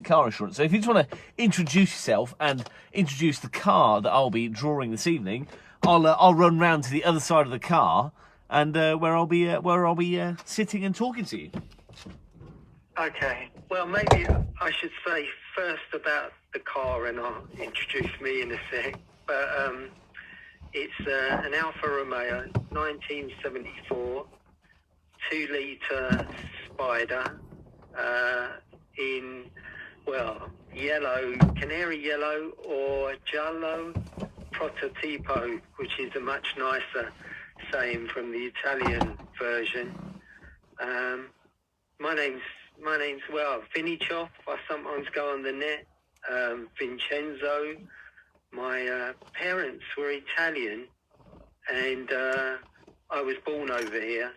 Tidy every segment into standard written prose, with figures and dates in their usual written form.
car insurance. So if you just want to introduce yourself and introduce the car that I'll be drawing this evening, I'll run round to the other side of the car and where I'll be sitting and talking to you. Okay. Well, maybe I should say first about the car, and I'll introduce me in a sec. But it's an Alfa Romeo 1974 2-litre Spyder in, well, yellow, canary yellow or giallo prototipo, which is a much nicer saying from the Italian version. My name's Vincenzo. I sometimes go on the net. Vincenzo. My parents were Italian, and I was born over here,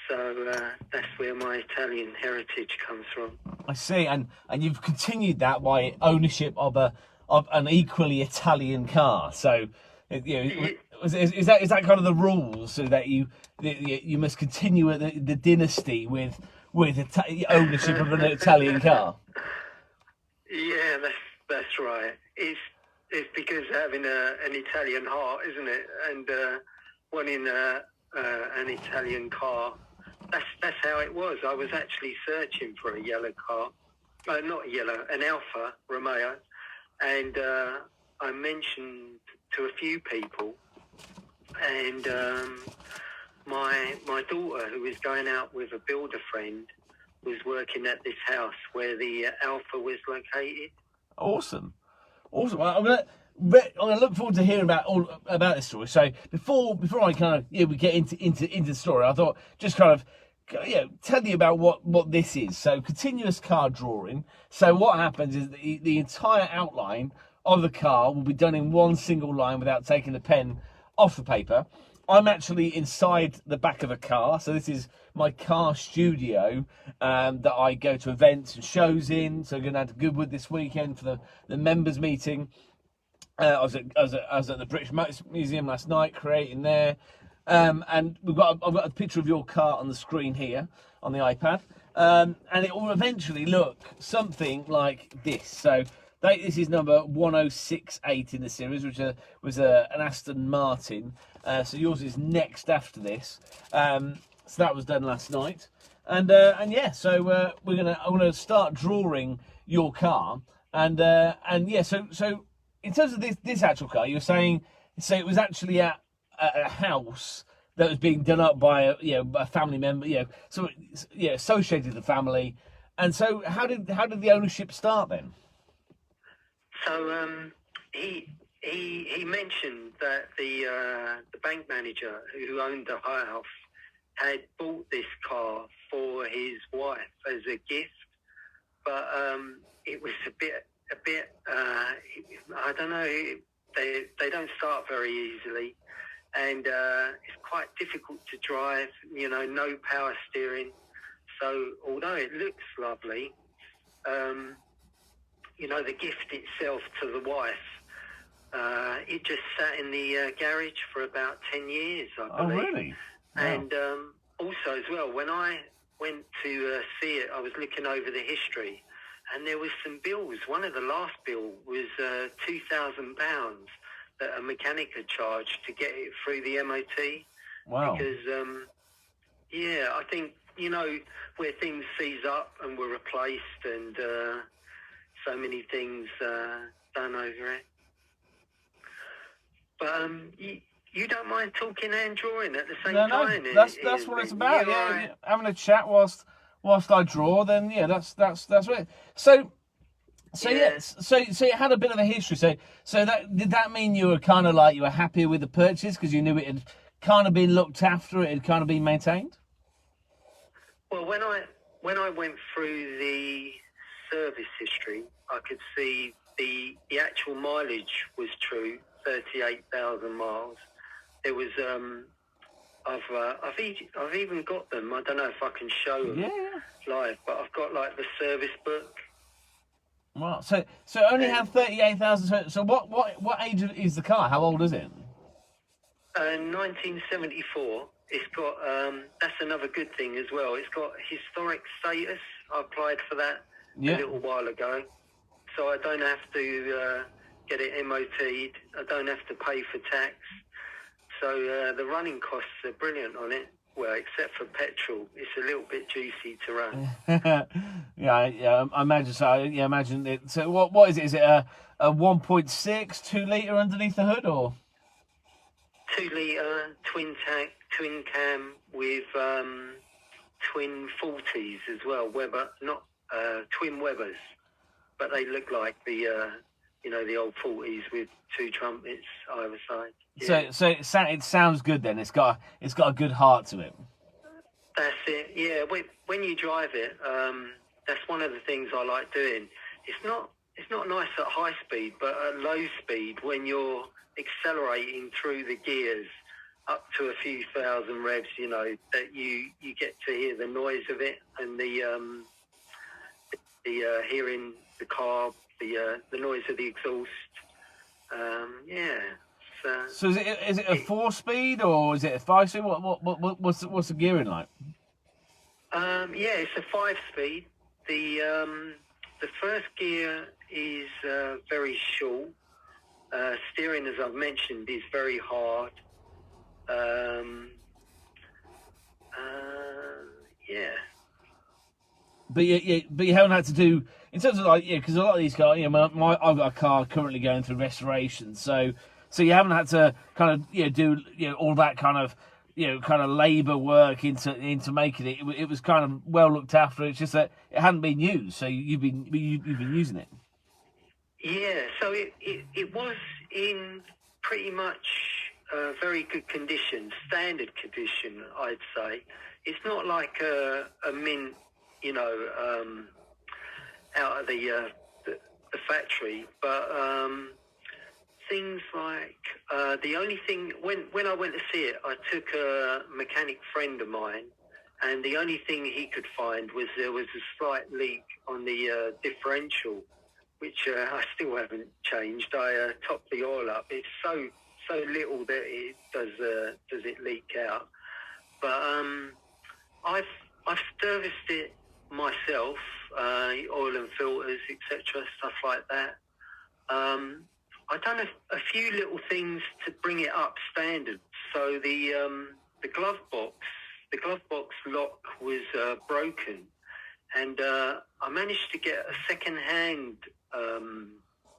so that's where my Italian heritage comes from. I see, and you've continued that by ownership of an equally Italian car. So, is that kind of the rules, so that you must continue the dynasty with ownership of an Italian car? Yeah, that's right. It's because having an Italian heart, isn't it? And wanting an Italian car. That's how it was. I was actually searching for a yellow car. Not yellow, an Alfa Romeo. And I mentioned to a few people, and my daughter, who was going out with a builder friend, was working at this house where the Alfa was located. Awesome. Well, I'm gonna look forward to hearing about this story. So before I kind of we get into the story, I thought just kind of tell you about what this is. So continuous car drawing. So what happens is the entire outline of the car will be done in one single line without taking the pen off the paper. I'm actually inside the back of a car, so this is my car studio that I go to events and shows in. So we're going to have Goodwood this weekend for the members meeting. I was at the British Motor Museum last night, creating there. And I've got a picture of your car on the screen here on the iPad, and it will eventually look something like this. So this is number 1068 in the series, which was an Aston Martin. So yours is next after this. So that was done last night, and yeah. So I'm gonna start drawing your car, and yeah. So in terms of this actual car, you're saying so it was actually at a house that was being done up by a family member, so associated with the family. And so how did the ownership start then? So he mentioned that the bank manager who owned the house had bought this car for his wife as a gift, but it was a bit I don't know, they don't start very easily, and it's quite difficult to drive, no power steering. So although it looks lovely, the gift itself to the wife, it just sat in the garage for about 10 years, I believe. Oh, really? Wow. And also as well, when I went to see it, I was looking over the history, and there was some bills. One of the last bill was £2,000 that a mechanic had charged to get it through the MOT. Wow. Because, I think, where things seize up and were replaced, and so many things done over it. But you don't mind talking and drawing at the same time? No, that's what it's about. Yeah, having a chat whilst I draw. Then that's right. So you had a bit of a history. So did that mean you were kind of like you were happy with the purchase because you knew it had kind of been looked after, it had kind of been maintained? Well, when I went through the service history, I could see the actual mileage was true, 38,000 miles. There was I've even got them. I don't know if I can show them live, but I've got like the service book. Wow. So only have 38,000. So what age is the car? How old is it? 1974. It's got that's another good thing as well. It's got historic status. I applied for that Yeah. a little while ago, so I don't have to get it MOT'd. I don't have to pay for tax. So the running costs are brilliant on it. Well, except for petrol, it's a little bit juicy to run. Yeah, I imagine so. Yeah, imagine it. So what is it? Is it a 1.6, 2 litre underneath the hood, or 2 litre twin tank, twin cam with twin 40s as well. Weber, not twin Webers, but they look like the the old 40s with 2 trumpets either side. Yeah. So it sounds good then. It's got a good heart to it. That's it. Yeah, when you drive it, that's one of the things I like doing. It's not nice at high speed, but at low speed, when you're accelerating through the gears up to a few thousand revs, that you get to hear the noise of it and the hearing the car, the noise of the exhaust. So is it a 4-speed or is it a 5-speed? What's the gearing like? It's a 5-speed. The first gear is very short. Steering, as I've mentioned, is very hard. But you haven't had to do, in terms of because a lot of these cars, I've got a car currently going through restoration, so you haven't had to kind of do all that kind of labour work into making it. It was kind of well looked after. It's just that it hadn't been used, so you've been using it. Yeah, so it was in pretty much very good condition, standard condition, I'd say. It's not like a mint, out of the factory, but things like the only thing when I went to see it, I took a mechanic friend of mine, and the only thing he could find was there was a slight leak on the differential, which I still haven't changed. I topped the oil up. It's so little that it does it leak out. But I've serviced it myself, oil and filters, etc., stuff like that. I've done a few little things to bring it up standard. So the glove box lock was broken, and I managed to get a second-hand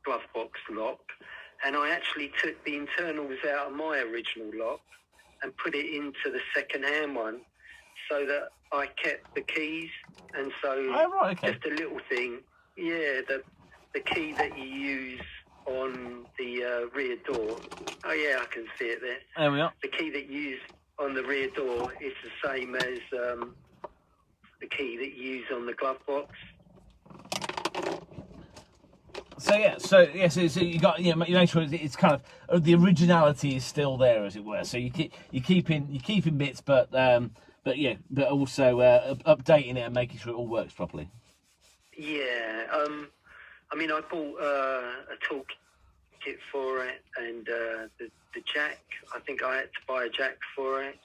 glove box lock, and I actually took the internals out of my original lock and put it into the second-hand one, so that I kept the keys. And so just a little thing, the key that you use on the rear door. Oh yeah, I can see it there. There we are. The key that you use on the rear door is the same as the key that you use on the glove box. So you got you make sure it's kind of the originality is still there, as it were. So you're keeping bits, but also updating it and making sure it all works properly. Yeah, I bought a toolkit for it, and the jack. I think I had to buy a jack for it.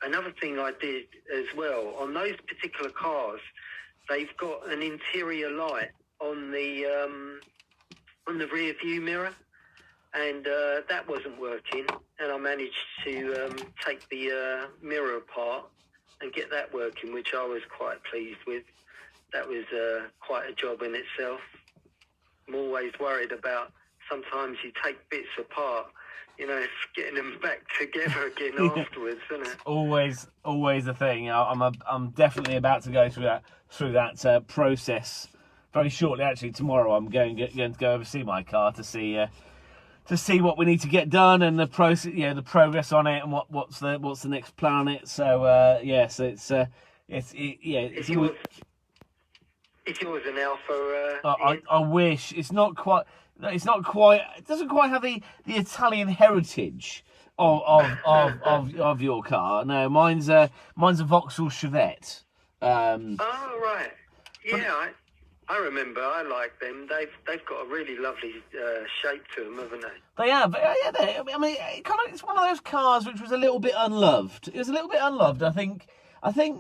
Another thing I did as well on those particular cars, they've got an interior light on the rear view mirror, and that wasn't working, and I managed to take the mirror apart and get that working, which I was quite pleased with. That was quite a job in itself. I'm always worried about, sometimes you take bits apart, getting them back together again afterwards, isn't it? Always a thing. I'm definitely about to go through that process very shortly. Actually, tomorrow I'm going to go over see my car to see what we need to get done and the process, the progress on it, and what's the next plan on it. So Is yours an Alfa? I wish. It's not quite. It doesn't quite have the Italian heritage of your car. No, mine's a Vauxhall Chevette. Oh right. Yeah, I remember. I like them. They've got a really lovely shape to them, haven't they? They have. Yeah. It's one of those cars which was a little bit unloved. It was a little bit unloved. I think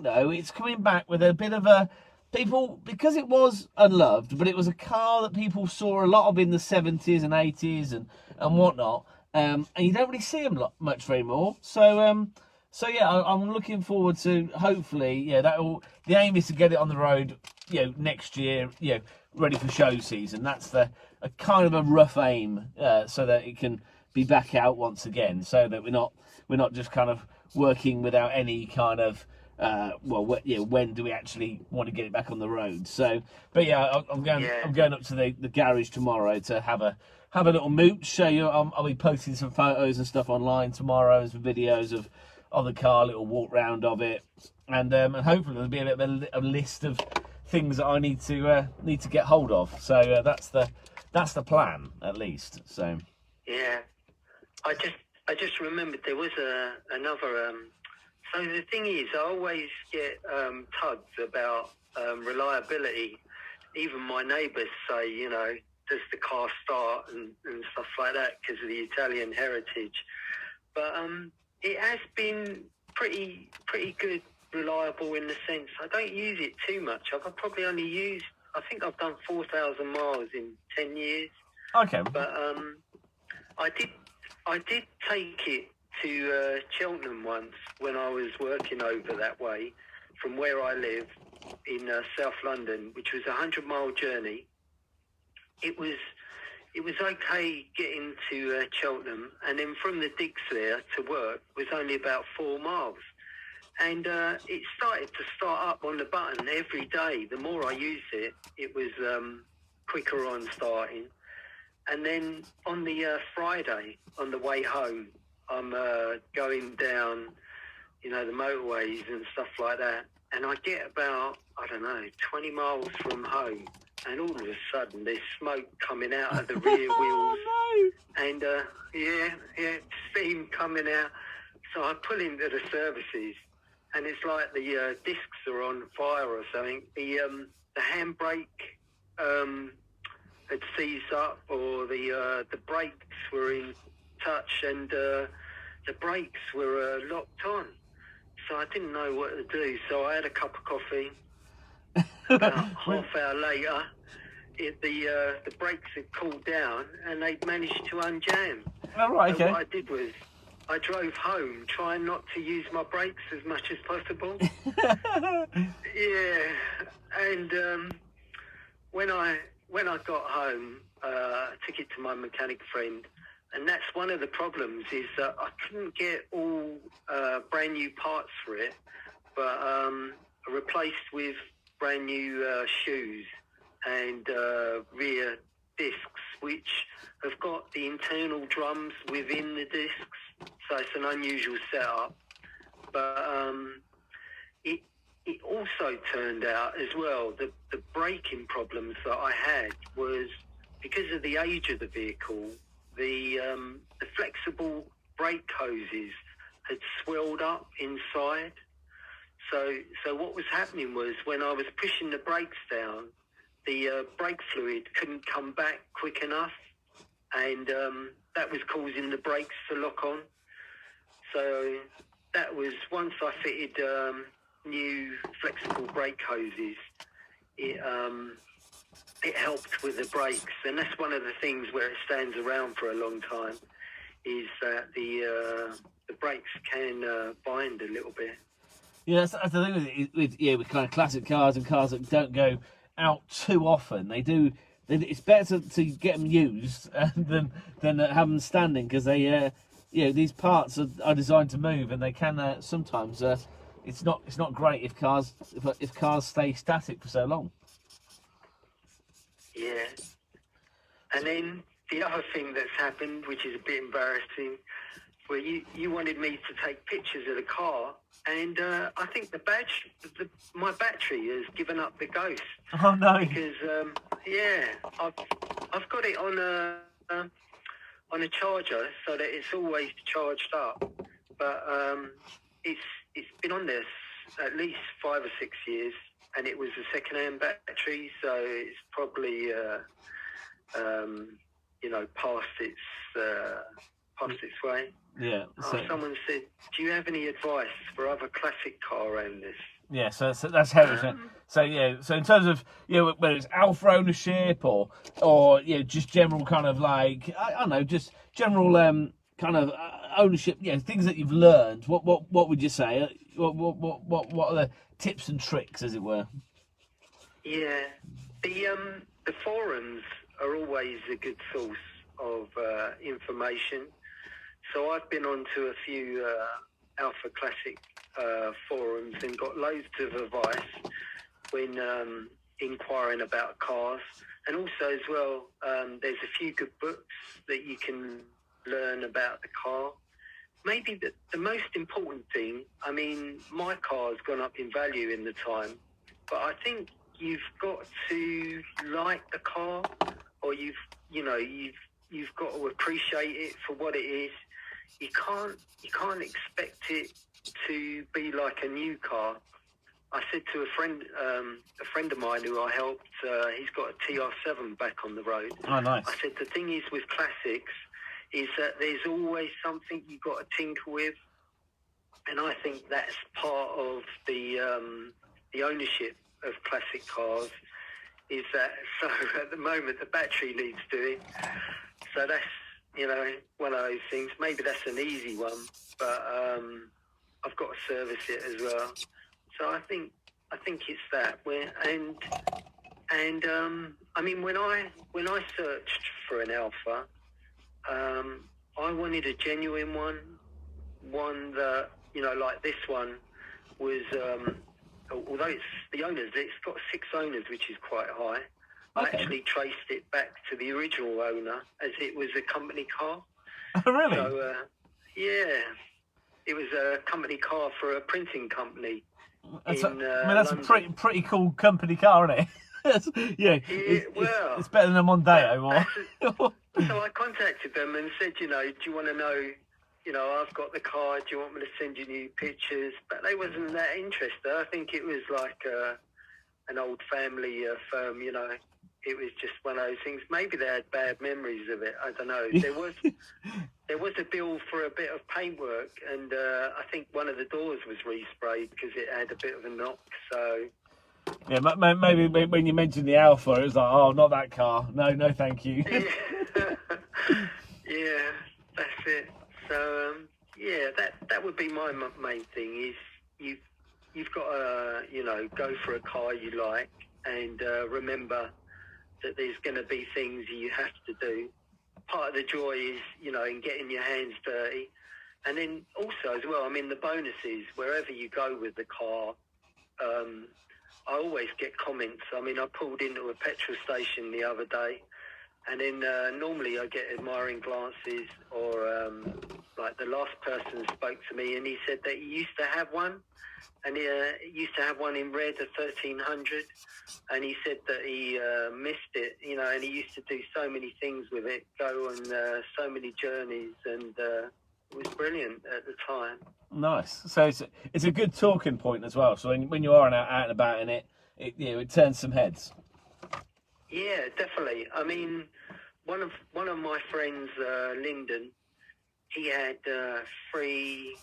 though it's coming back with a bit of a people, because it was unloved, but it was a car that people saw a lot of in the 70s and 80s and whatnot, and you don't really see them much anymore. So yeah, I'm looking forward to, hopefully, yeah, the aim is to get it on the road, next year, ready for show season. That's a kind of a rough aim, so that it can be back out once again, so that we're not just kind of working without any kind of when do we actually want to get it back on the road? So, but yeah, I'm going up to the garage tomorrow to have a little mooch. Show you, I'll be posting some photos and stuff online tomorrow, and some videos of the car, a little walk round of it, and hopefully there'll be a bit of a list of things that I need to get hold of. So that's the plan, at least. So yeah, I just remembered there was another. So the thing is, I always get tugs about reliability. Even my neighbours say, does the car start and stuff like that because of the Italian heritage. But it has been pretty good, reliable in the sense I don't use it too much. I've probably only used, I think I've done 4,000 miles in 10 years. Okay. But I did take it to Cheltenham once when I was working over that way from where I live in South London, which was a 100-mile journey. It was okay getting to Cheltenham, and then from the digs there to work was only about 4 miles. And it started to start up on the button every day. The more I used it, it was quicker on starting. And then on the Friday, on the way home, I'm going down, the motorways and stuff like that. And I get about, 20 miles from home. And all of a sudden, there's smoke coming out of the rear wheels. Oh, no. And, steam coming out. So I pull into the services, and it's like the discs are on fire or something. The handbrake had seized up, or the brakes were in touch, and the brakes were locked on. So I didn't know what to do. So I had a cup of coffee. About half hour later, the brakes had cooled down, and they'd managed to unjam. Oh, right, okay. So what I did was I drove home, trying not to use my brakes as much as possible. Yeah, and when I got home, I took it to my mechanic friend, and that's one of the problems, is that I couldn't get all brand new parts for it, but replaced with brand new shoes and rear discs, which have got the internal drums within the discs, so it's an unusual setup. But it also turned out as well that the braking problems that I had was because of the age of the vehicle. The flexible brake hoses had swelled up inside. So what was happening was, when I was pushing the brakes down, the brake fluid couldn't come back quick enough, and that was causing the brakes to lock on. So that was, once I fitted new flexible brake hoses, it helped with the brakes. And that's one of the things where it stands around for a long time, is that the brakes can bind a little bit. Yeah, that's the thing with kind of classic cars and cars that don't go out too often. They do. It's better to get them used than have them standing, because they, these parts are designed to move, and they can sometimes. It's not great if cars stay static for so long. Yeah, and then the other thing that's happened, which is a bit embarrassing, where you wanted me to take pictures of the car, and I think my battery has given up the ghost. Oh no! Because I've got it on a charger so that it's always charged up, but it's been on this at least 5 or 6 years, and it was a second-hand battery, so it's probably past its way. Yeah. Someone said, "Do you have any advice for other classic car owners Yeah, so that's heritage. So yeah, so in terms of whether it's Alfa ownership or just general kind of like I don't know, just general kind of ownership, things that you've learned. What would you say? What are the tips and tricks, as it were? Yeah, the forums are always a good source of information. So I've been onto a few Alpha Classic forums and got loads of advice when inquiring about cars. And also as well, there's a few good books that you can learn about the car. Maybe the most important thing, I mean, my car's gone up in value in the time, but I think you've got to like the car, or you've got to appreciate it for what it is. You can't expect it to be like a new car. I said to a friend of mine who I helped, he's got a TR7 back on the road. Oh, nice. I said the thing is with classics is that there's always something you've got to tinker with, and I think that's part of the ownership of classic cars. Is that so? At the moment, the battery needs doing, so that's one of those things. Maybe that's an easy one, but I've got to service it as well. So I think it's that. I mean, when I searched for an Alpha, I wanted a genuine one that like this one was. Although it's the owners, it's got 6 owners, which is quite high. I actually traced it back to the original owner, as it was a company car. Oh, really? So, yeah, it was a company car for a printing company. That's in, that's London. a pretty cool company car, isn't it? It's better than a Mondeo. So I contacted them and said, do you want to know? I've got the car. Do you want me to send you new pictures? But they wasn't that interested. I think it was like an old family firm. It was just one of those things. Maybe they had bad memories of it. I don't know. There was a bill for a bit of paintwork, and I think one of the doors was resprayed because it had a bit of a knock. So yeah, maybe when you mentioned the Alpha, it was like, oh, not that car. No, thank you. Yeah, that's it. So that would be my main thing. Is you've got to go for a car you like, and remember that there's going to be things you have to do. Part of the joy is in getting your hands dirty, and then also as well, I mean, the bonuses wherever you go with the car. I always get comments. I mean, I pulled into a petrol station the other day, and then normally I get admiring glances, or like the last person spoke to me and he said that he used to have one, and he used to have one in red, a 1300, and he said that he missed it, and he used to do so many things with it, go on so many journeys, and it was brilliant at the time. Nice. So it's a good talking point as well. So when you are out and about in it, it turns some heads. Yeah, definitely. I mean, one of my friends, Lyndon, he had free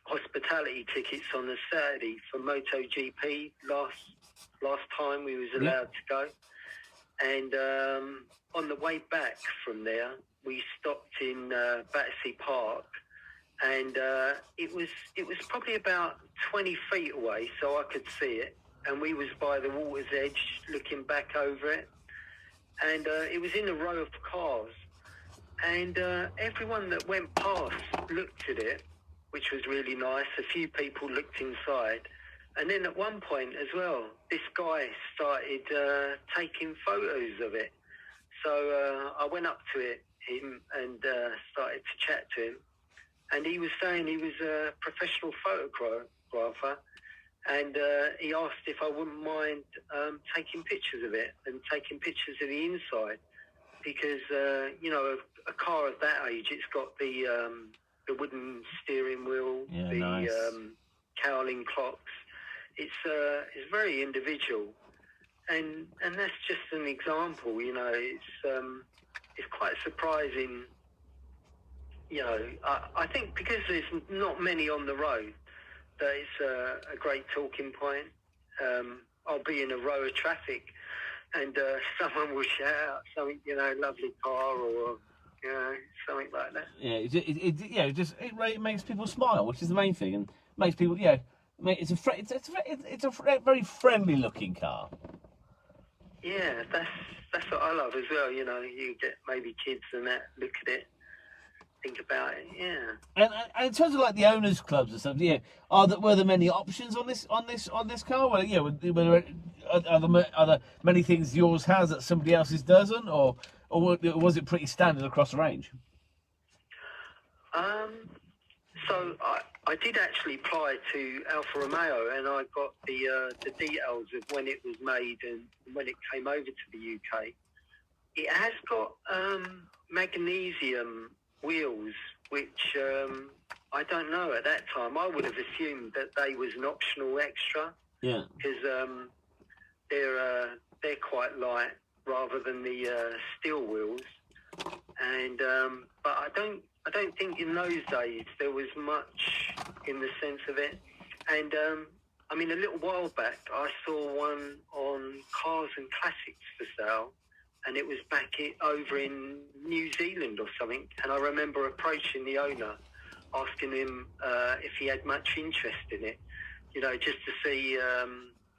hospitality tickets on a Saturday for MotoGP last time we was allowed to go, and on the way back from there, we stopped in Battersea Park, and it was probably about 20 feet away, so I could see it. And we was by the water's edge looking back over it. And it was in a row of cars. And everyone that went past looked at it, which was really nice. A few people looked inside. And then at one point as well, this guy started taking photos of it. So I went up to him and started to chat to him. And he was saying he was a professional photographer. And he asked if I wouldn't mind taking pictures of it and taking pictures of the inside, because a car of that age, it's got the wooden steering wheel, nice. Cowling clocks. It's very individual, and that's just an example. It's quite surprising. I think because there's not many on the road. that it's a great talking point. I'll be in a row of traffic, and someone will shout out something, lovely car, or something like that. Yeah, it makes people smile, which is the main thing, and makes people, it's a very friendly looking car. Yeah, that's what I love as well. You get maybe kids and that look at it, think about it. Yeah. And in terms of like the owners' clubs and stuff, were there many options on this car? Well, are there many things yours has that somebody else's doesn't, or was it pretty standard across the range? So I did actually apply to Alfa Romeo, and I got the details of when it was made and when it came over to the UK. It has got magnesium wheels, which I don't know at that time. I would have assumed that they was an optional extra. Yeah. Because they're quite light rather than the steel wheels, and but I don't think in those days there was much in the sense of it. And I mean, a little while back I saw one on Cars and Classics for sale, and it was back over in New Zealand or something. And I remember approaching the owner, asking him if he had much interest in it, just to see,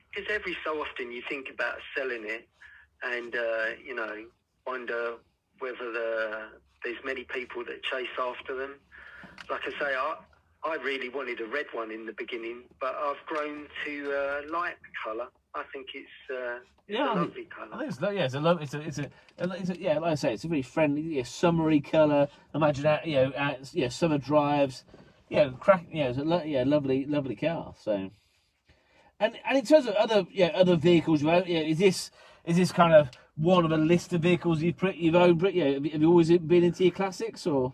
because every so often you think about selling it, and wonder whether there's many people that chase after them. Like I say, I really wanted a red one in the beginning, but I've grown to like the colour. I think it's a lovely colour. I think like I say, it's a very friendly, summery colour. Imagine that, summer drives, it's a lovely car. So, and in terms of other vehicles, is this kind of one of a list of vehicles you've owned? Have you always been into your classics, or?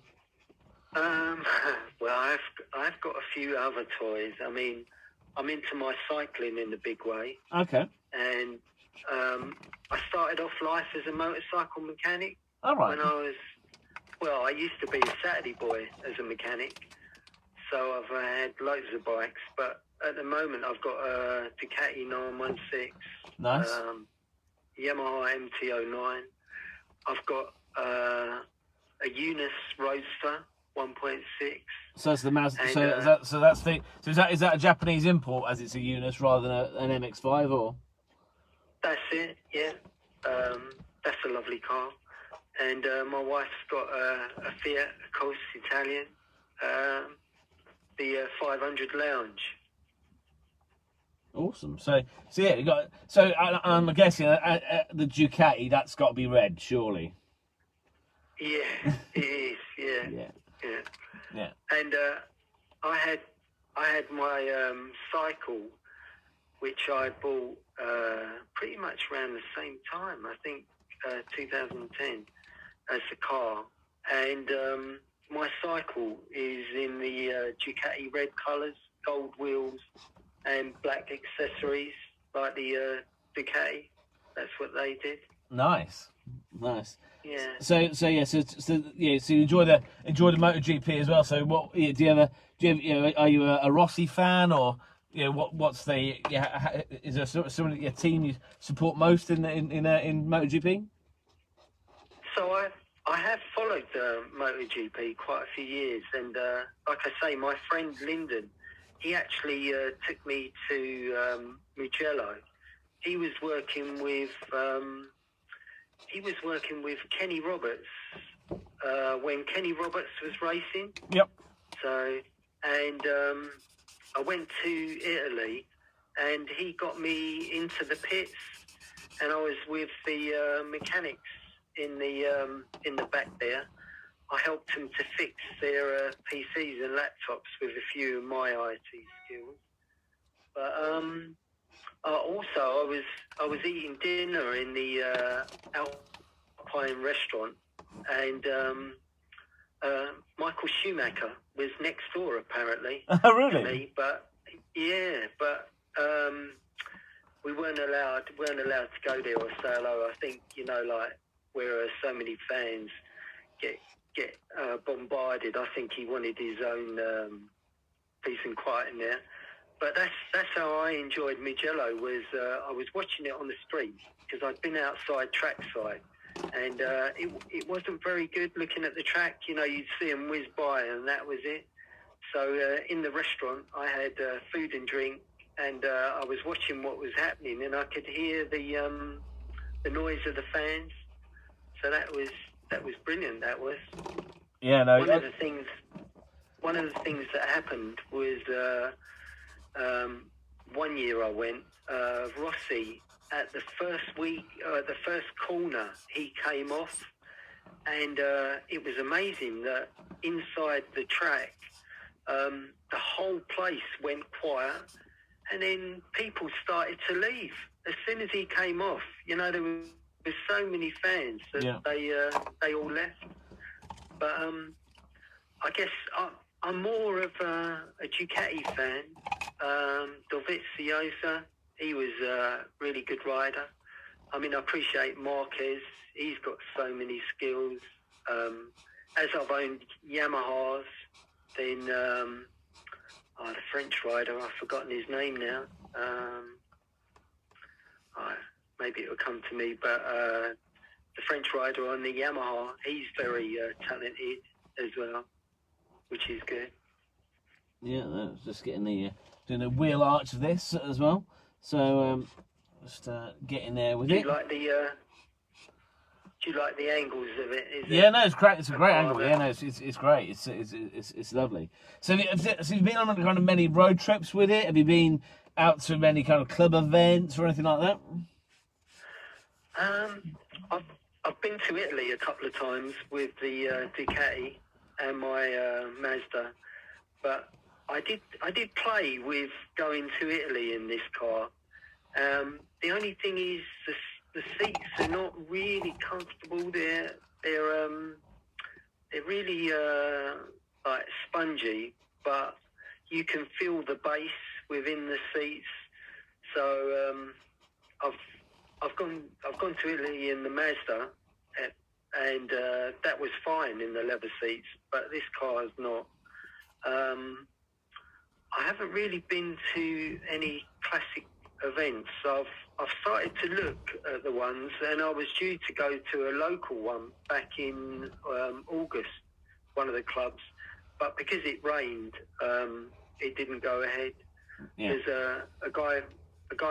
Well, I've got a few other toys. I mean, I'm into my cycling in a big way. Okay. And I started off life as a motorcycle mechanic. All right. When I used to be a Saturday boy as a mechanic. So I've had loads of bikes, but at the moment I've got a Ducati 916. Nice. Yamaha MT-09. I've got a Eunice Roadster 1.6. So it's the Mazda. Is that a Japanese import, as it's a Eunice rather than an MX-5, or? That's it. Yeah. That's a lovely car. And my wife's got a Fiat, of course, Italian. The 500 Lounge. Awesome. So yeah, you got. So I'm guessing the Ducati, that's got to be red, surely. Yeah, it is. Yeah. Yeah. And I had my cycle, which I bought pretty much around the same time. I think 2010 as the car, and my cycle is in the Ducati red colours, gold wheels, and black accessories like the Ducati. That's what they did. Nice. Yeah. So you enjoy the MotoGP as well. So what are you a Rossi fan, or what's the is there someone your team you support most in MotoGP? So I have followed MotoGP quite a few years, and like I say, my friend Lyndon, he actually took me to Mugello. He was working with Kenny Roberts when Kenny Roberts was racing. Yep. So, and I went to Italy, and he got me into the pits, and I was with the mechanics in the back there. I helped them to fix their PCs and laptops with a few of my IT skills. But also I was eating dinner in the Alpine restaurant, and Michael Schumacher was next door apparently. Oh, really? To me, but we weren't allowed to go there or say hello. I think like where so many fans get bombarded. I think he wanted his own peace and quiet in there. But that's how I enjoyed Mugello. Was I was watching it on the street because I'd been outside trackside, and it wasn't very good looking at the track. You know, you'd see them whiz by, and that was it. So in the restaurant, I had food and drink, and I was watching what was happening, and I could hear the noise of the fans. So that was brilliant. That was. Yeah, no. One of the things that happened was. 1 year I went, Rossi, at the first week, the first corner, he came off, and it was amazing that inside the track, the whole place went quiet, and then people started to leave as soon as he came off. You know, there were so many fans that they all left. But I guess I'm more of a Ducati fan. Dovizioso, he was a really good rider. I mean, I appreciate Marquez. He's got so many skills. As I've owned Yamahas, then the French rider, I've forgotten his name now. Maybe it'll come to me, but the French rider on the Yamaha, he's very talented as well, which is good. Yeah, that's just getting doing the wheel arch of this as well. So just getting there with it. Do you like the angles of it? No, it's great. It's a great angle. Yeah, no, it's great. It's lovely. So have you been on kind of many road trips with it? Have you been out to many kind of club events or anything like that? I've been to Italy a couple of times with the Ducati and my Mazda, but I did play with going to Italy in this car. The only thing is the seats are not really comfortable. They're really like spongy, but you can feel the bass within the seats. So I've gone to Italy in the Mazda, and that was fine in the leather seats, but this car is not. I haven't really been to any classic events. I've started to look at the ones, and I was due to go to a local one back in August, one of the clubs, but because it rained, it didn't go ahead. Yeah. There's a guy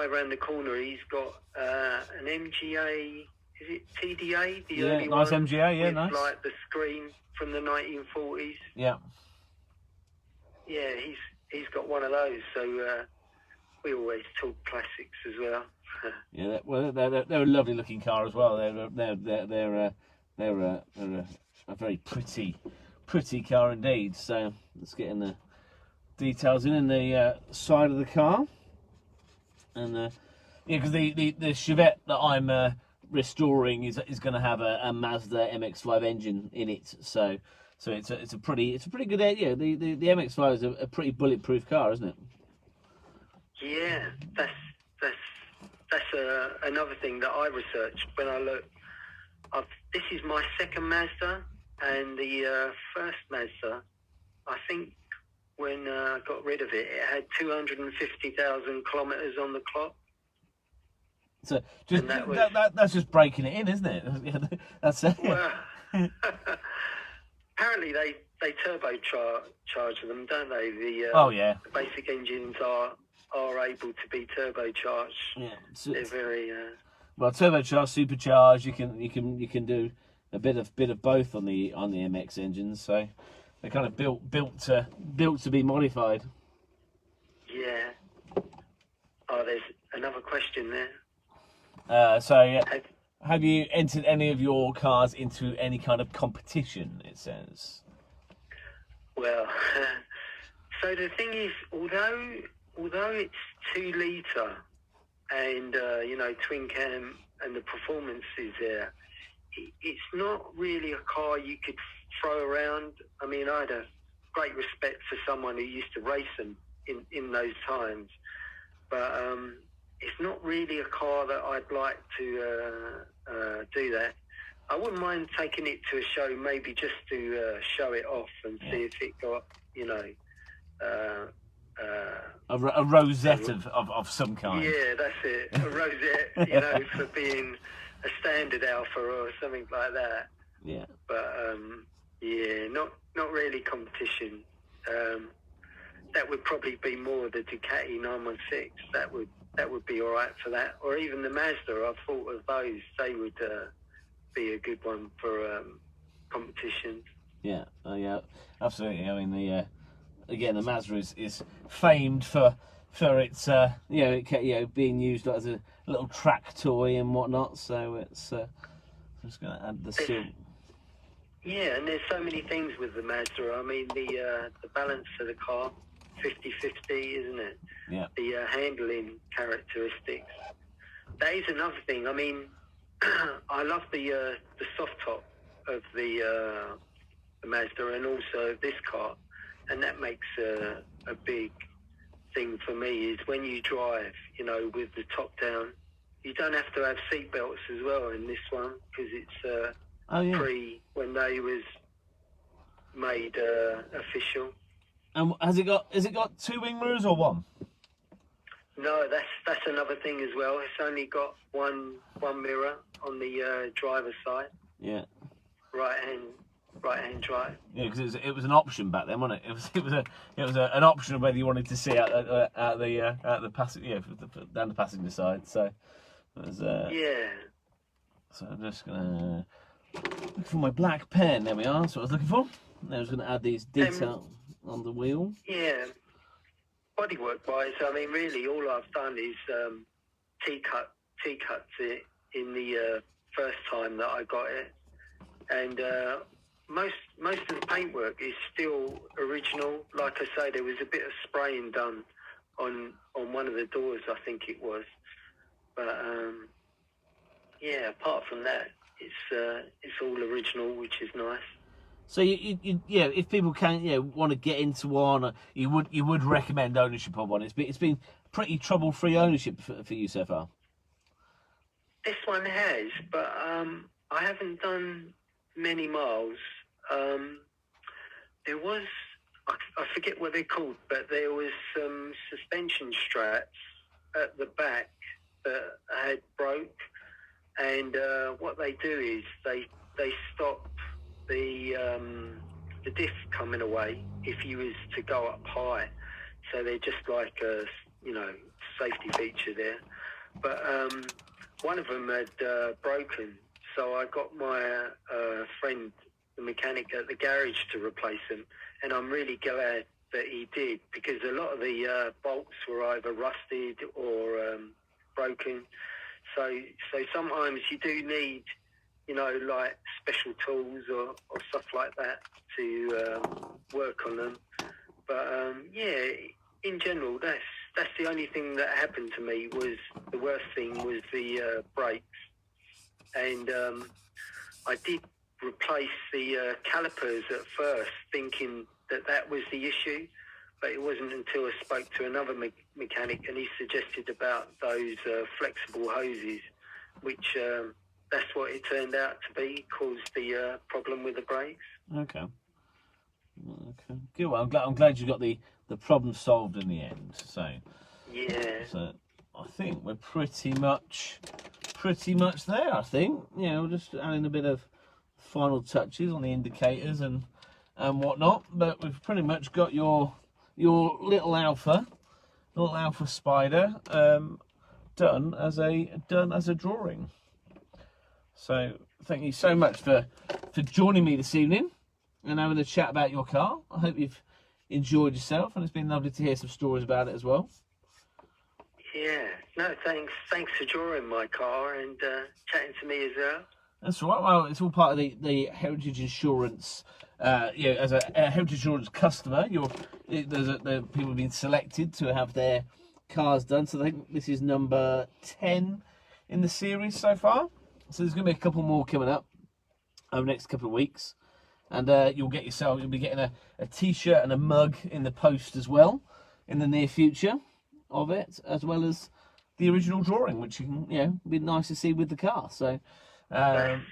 around the corner. He's got an MGA. Is it TDA? The early nice one, MGA. Yeah, with, nice. like the screen from the 1940s. Yeah. Yeah, he's got one of those. So we always talk classics as well. Yeah, they're a lovely looking car as well. They're a very pretty car indeed. So let's get in the details in the side of the car, and because the Chevette that I'm restoring is going to have a Mazda MX-5 engine in it. So it's a pretty good idea. The MX-5 is a pretty bulletproof car, isn't it? Yeah, that's another thing that I researched when I look. This is my second Mazda, and the first Mazda, I think when I got rid of it, it had 250,000 kilometres on the clock. So that's just breaking it in, isn't it? That's it. Well, apparently they turbocharge them, don't they? The basic engines are able to be turbocharged. Yeah, they're very well, turbocharged, supercharged. You can do a bit of both on the MX engines. So they're kind of built to be modified. Yeah. Oh, there's another question there. Have you entered any of your cars into any kind of competition? It says. Well, so the thing is, although it's 2 litre and twin cam and the performance is there, it's not really a car you could throw around. I mean, I had a great respect for someone who used to race them in those times, but it's not really a car that I'd like to do that. I wouldn't mind taking it to a show, maybe just to show it off and see if it got, a rosette of some kind. Yeah, that's it. A rosette, you know, for being a standard Alfa or something like that. Yeah. But yeah, not really competition. That would probably be more the Ducati 916. That would be all right for that, or even the Mazda. I've thought of those. They would be a good one for competition. Yeah, yeah, absolutely. I mean, the Mazda is famed for its being used as a little track toy and whatnot. So it's I'm just going to add the seal. Yeah, and there's so many things with the Mazda. I mean, the balance of the car, 50-50, isn't it? Yeah. The handling characteristics. That is another thing. I mean, I love the soft top of the Mazda and also this car, and that makes a big thing for me. Is when you drive, you know, with the top down, you don't have to have seat belts as well in this one because it's pre when they was made official. And has it got 2 wing mirrors or one? No, that's another thing as well. It's only got one mirror on the driver's side. Yeah. Right hand drive. Yeah, because it was an option back then, wasn't it? It was an option of whether you wanted to see out the passenger, down the passenger side. So it was. Yeah. So I'm just gonna look for my black pen. There we are. That's what I was looking for. I was gonna add these details on the wheel. Yeah. Bodywork wise, I mean, really, all I've done is T-cuts it in the first time that I got it, and most of the paintwork is still original. Like I say, there was a bit of spraying done on one of the doors, I think it was, but yeah. Apart from that, it's all original, which is nice. So you if people want to get into one, you would recommend ownership of one. It's been pretty trouble-free ownership for you so far. This one has, but I haven't done many miles. There was I forget what they're called, but there was some suspension straps at the back that had broke, and what they do is they stop the diff coming away if you was to go up high. So they're just like a safety feature there. But one of them had broken, so I got my friend, the mechanic at the garage, to replace them, and I'm really glad that he did, because a lot of the bolts were either rusted or broken. So sometimes you do need, like special tools or stuff like that to work on them. But yeah, in general, that's the only thing that happened to me. Was the worst thing was the brakes, and I did replace the calipers at first, thinking that was the issue. But it wasn't until I spoke to another mechanic, and he suggested about those flexible hoses, which that's what it turned out to be, caused the problem with the brakes. Okay. Good. Well, I'm glad you got the problem solved in the end. So yeah. So I think we're pretty much there. I think we're just adding a bit of final touches on the indicators and whatnot, but we've pretty much got your little Alfa Spyder done as a drawing. So thank you so much for joining me this evening and having a chat about your car. I hope you've enjoyed yourself, and it's been lovely to hear some stories about it as well. Yeah, no, thanks for drawing my car and chatting to me as well. That's right. Well, it's all part of the Heritage Insurance. As a Heritage Insurance customer, the people have been selected to have their cars done. So I think this is number 10 in the series so far. So there's going to be a couple more coming up over the next couple of weeks, and you'll be getting a T-shirt and a mug in the post as well in the near future of it, as well as the original drawing, which you can be nice to see with the car. So that's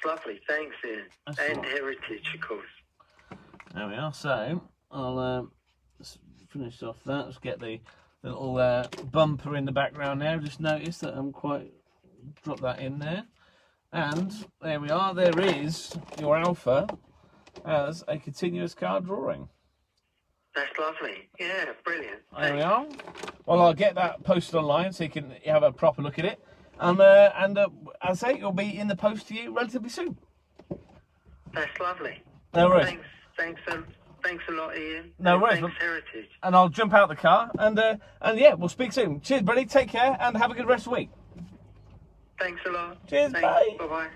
lovely. Thanks, Ian. And right. Heritage, of course. There we are. So I'll let's finish off that. Let's get the little bumper in the background now. Just noticed that I'm quite drop that in there, and there we are. There is your Alfa as a continuous car drawing. That's lovely. Yeah, brilliant. There we are. Well, I'll get that posted online so you can have a proper look at it, and as I say, it'll be in the post to you relatively soon. That's lovely. No worries. Thanks a lot, Ian. No worries. Thanks, Heritage. And I'll jump out the car, and yeah, we'll speak soon. Cheers, buddy. Take care, and have a good rest of the week. Thanks a lot. Cheers. Thanks. Bye. Bye-bye.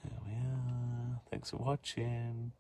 There we are. Thanks for watching.